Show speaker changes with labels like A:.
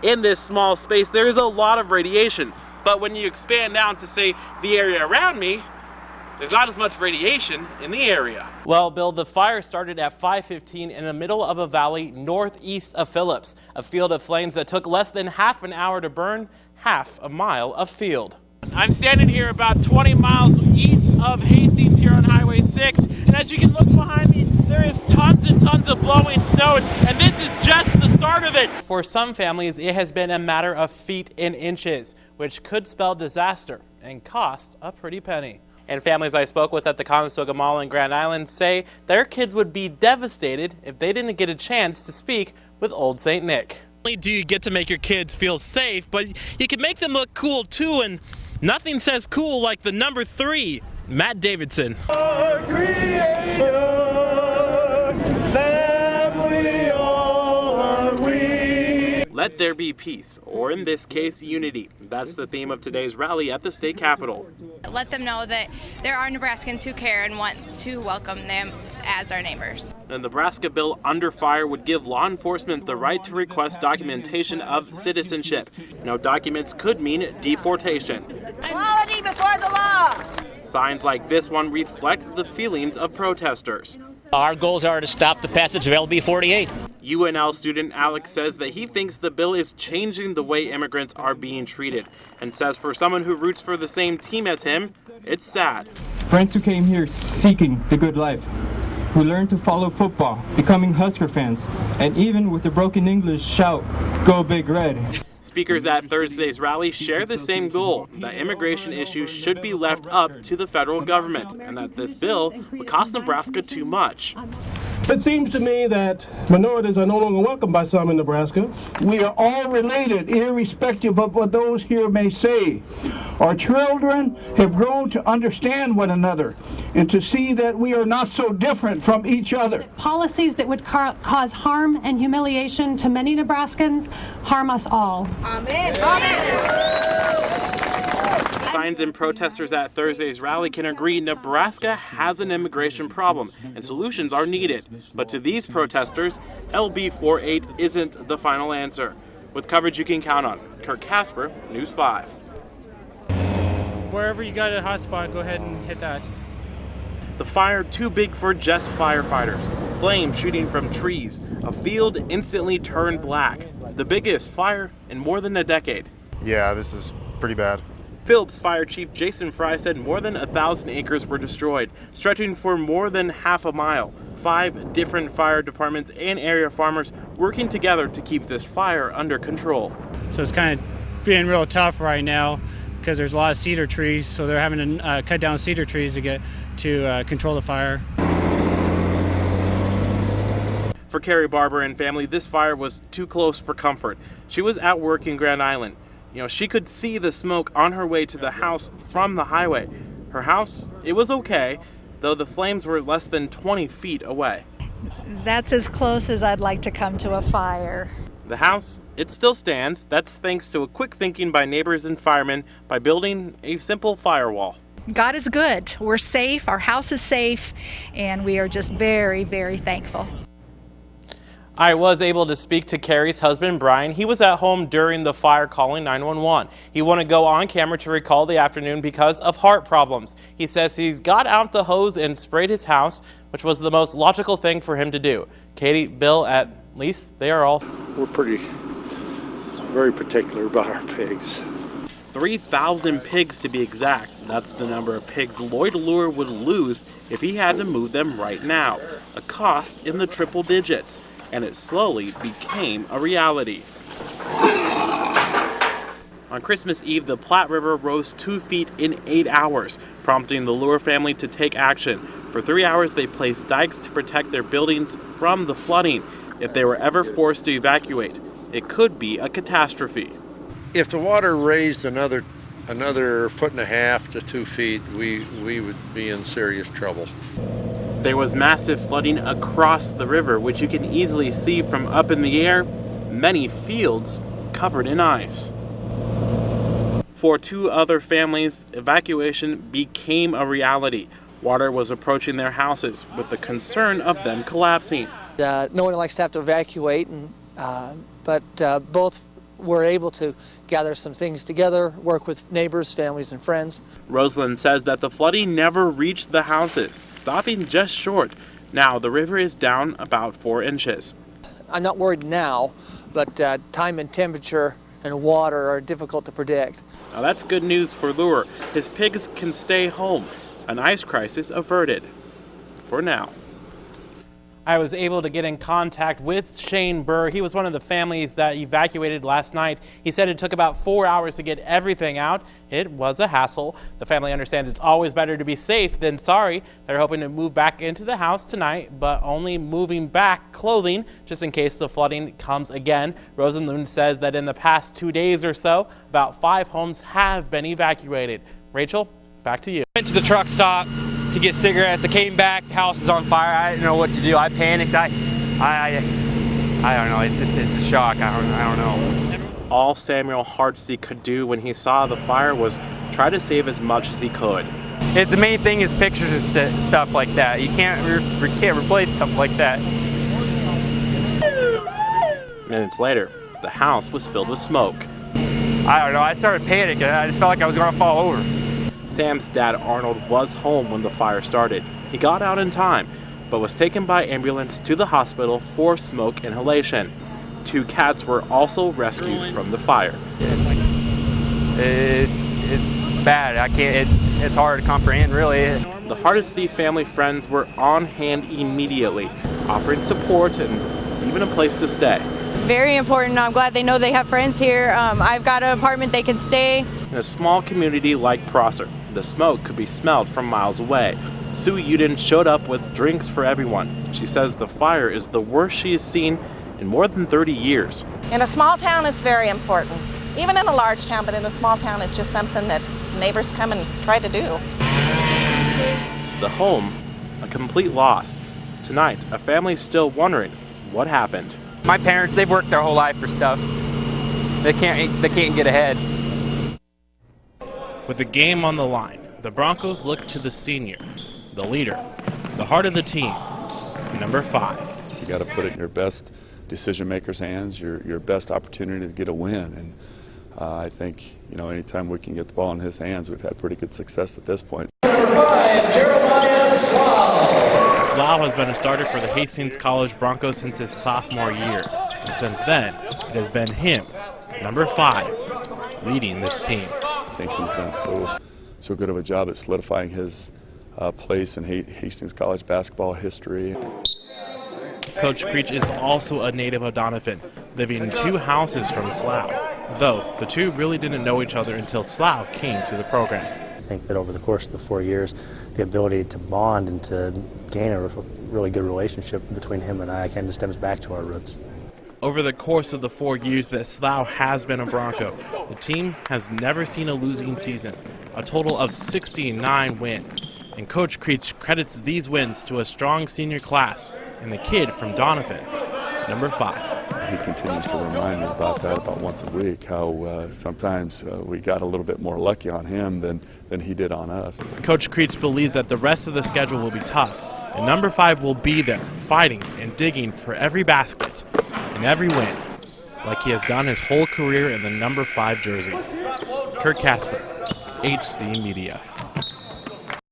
A: in this small space, there is a lot of radiation. But when you expand down to, say, the area around me, there's not as much radiation in the area. Well, Bill, the fire started at 5:15 in the middle of a valley northeast of Phillips, a field of flames that took less than half an hour to burn half a mile of field. I'm standing here about 20 miles east of Hastings here on Highway 6, and as you can look behind me, there is tons and tons of blowing snow, and this is just the start of it. For some families, it has been a matter of feet and inches, which could spell disaster and cost a pretty penny. And families I spoke with at the Conestoga Mall in Grand Island say their kids would be devastated if they didn't get a chance to speak with Old St. Nick. Not only do you get to make your kids feel safe, but you can make them look cool too, and nothing says cool like the number 3, Matt Davidson. Our Creator, family are we. Let there be peace, or in this case, unity. That's the theme of today's rally at the state capitol.
B: Let them know that there are Nebraskans who care and want to welcome them as our neighbors.
A: The Nebraska bill under fire would give law enforcement the right to request documentation of citizenship. No documents could mean deportation.
C: Equality before the law!
A: Signs like this one reflect the feelings of protesters.
D: Our goals are to stop the passage of LB 48.
A: UNL student Alex says that he thinks the bill is changing the way immigrants are being treated, and says for someone who roots for the same team as him, it's sad.
E: Friends who came here seeking the good life, who learned to follow football, becoming Husker fans, and even with the broken English shout, "Go Big Red."
A: Speakers at Thursday's rally share the same goal, that immigration issues should be left up to the federal government, and that this bill would cost Nebraska too much.
F: It seems to me that minorities are no longer welcome by some in Nebraska.
G: We are all related, irrespective of what those here may say. Our children have grown to understand one another and to see that we are not so different from each other.
H: Policies that would cause harm and humiliation to many Nebraskans harm us all.
C: Amen. Amen.
A: Signs and protesters at Thursday's rally can agree Nebraska has an immigration problem and solutions are needed. But to these protesters, LB 48 isn't the final answer. With coverage you can count on, Curt Casper, News 5.
I: Wherever you got a hot spot, go ahead and hit that.
A: The fire too big for just firefighters. Flames shooting from trees. A field instantly turned black. The biggest fire in more than a decade.
J: Yeah, this is pretty bad.
A: Phillips Fire Chief Jason Fry said more than 1,000 acres were destroyed, stretching for more than half a mile. 5 different fire departments and area farmers working together to keep this fire under control.
I: So it's kind of being real tough right now because there's a lot of cedar trees, so they're having to cut down cedar trees to get to control the fire.
A: For Carrie Barber and family, this fire was too close for comfort. She was at work in Grand Island. She could see the smoke on her way to the house from the highway. Her house, it was okay, though the flames were less than 20 feet away.
K: That's as close as I'd like to come to a fire.
A: The house, it still stands. That's thanks to a quick thinking by neighbors and firemen by building a simple firewall.
K: God is good. We're safe, our house is safe, and we are just very, very thankful.
A: I was able to speak to Carrie's husband, Brian. He was at home during the fire calling 911. He wouldn't go on camera to recall the afternoon because of heart problems. He says he's got out the hose and sprayed his house, which was the most logical thing for him to do. Katie, Bill, at least they are all...
L: We're very particular about our pigs.
A: 3,000 pigs to be exact. That's the number of pigs Lloyd Allure would lose if he had to move them right now. A cost in the triple digits. And it slowly became a reality. On Christmas Eve, the Platte River rose 2 feet in 8 hours, prompting the Lure family to take action. For 3 hours, they placed dikes to protect their buildings from the flooding. If they were ever forced to evacuate, it could be a catastrophe.
L: If the water raised another 1.5 to 2 feet, we would be in serious trouble.
A: There was massive flooding across the river, which you can easily see from up in the air. Many fields covered in ice. For 2 other families, evacuation became a reality. Water was approaching their houses with the concern of them collapsing.
M: No one likes to have to evacuate, but both we're able to gather some things together, work with neighbors, families, and friends.
A: Rosalind says that the flooding never reached the houses, stopping just short. Now the river is down about 4 inches.
M: I'm not worried now, but time and temperature and water are difficult to predict.
A: Now that's good news for Lure. His pigs can stay home. An ice crisis averted. For now. I was able to get in contact with Shane Burr. He was one of the families that evacuated last night. He said it took about 4 hours to get everything out. It was a hassle. The family understands it's always better to be safe than sorry. They're hoping to move back into the house tonight, but only moving back clothing just in case the flooding comes again. Rosalind says that in the past 2 days or so, about 5 homes have been evacuated. Rachel, back to you.
N: Went to the truck stop to get cigarettes. I came back, the house is on fire. I didn't know what to do. I panicked. I don't know. It's a shock. I don't know.
A: All Samuel Hartsey could do when he saw the fire was try to save as much as he could.
N: The main thing is pictures and stuff like that. You can't replace stuff like that.
A: Minutes later, the house was filled with smoke.
N: I don't know. I started panicking. I just felt like I was going to fall over.
A: Sam's dad, Arnold, was home when the fire started. He got out in time, but was taken by ambulance to the hospital for smoke inhalation. 2 cats were also rescued from the fire.
N: It's bad. I can't. It's hard to comprehend, really.
A: The Hardesty family friends were on hand immediately, offering support and even a place to stay.
O: Very important. I'm glad they know they have friends here. I've got an apartment they can stay.
A: In a small community like Prosser, the smoke could be smelled from miles away. Sue Uden showed up with drinks for everyone. She says the fire is the worst she has seen in more than 30 years.
P: In a small town, it's very important. Even in a large town, but in a small town, it's just something that neighbors come and try to do.
A: The home, a complete loss. Tonight, a family is still wondering what happened.
N: My parents, they've worked their whole life for stuff. They can't get ahead.
A: With the game on the line, the Broncos look to the senior, the leader, the heart of the team, number 5.
Q: You got to put it in your best decision maker's hands, your best opportunity to get a win. And I think, anytime we can get the ball in his hands, we've had pretty good success at this point.
R: Number 5, Jeremiah Slough.
A: Slough has been a starter for the Hastings College Broncos since his sophomore year. And since then, it has been him, number 5, leading this team.
Q: I think he's done so good of a job at solidifying his place in Hastings College basketball history.
A: Coach Creech is also a native of Doniphan, living in 2 houses from Slough, though the two really didn't know each other until Slough came to the program.
S: I think that over the course of the 4 years, the ability to bond and to gain a really good relationship between him and I kind of stems back to our roots.
A: Over the course of the 4 years that Slough has been a Bronco, the team has never seen a losing season, a total of 69 wins. And Coach Creech credits these wins to a strong senior class and the kid from Doniphan, number 5.
Q: He continues to remind me about that about once a week, how sometimes we got a little bit more lucky on him than he did on us.
A: Coach Creech believes that the rest of the schedule will be tough, and number 5 will be there, fighting and digging for every basket and every win, like he has done his whole career in the number 5 jersey. Curt Casper, HC Media.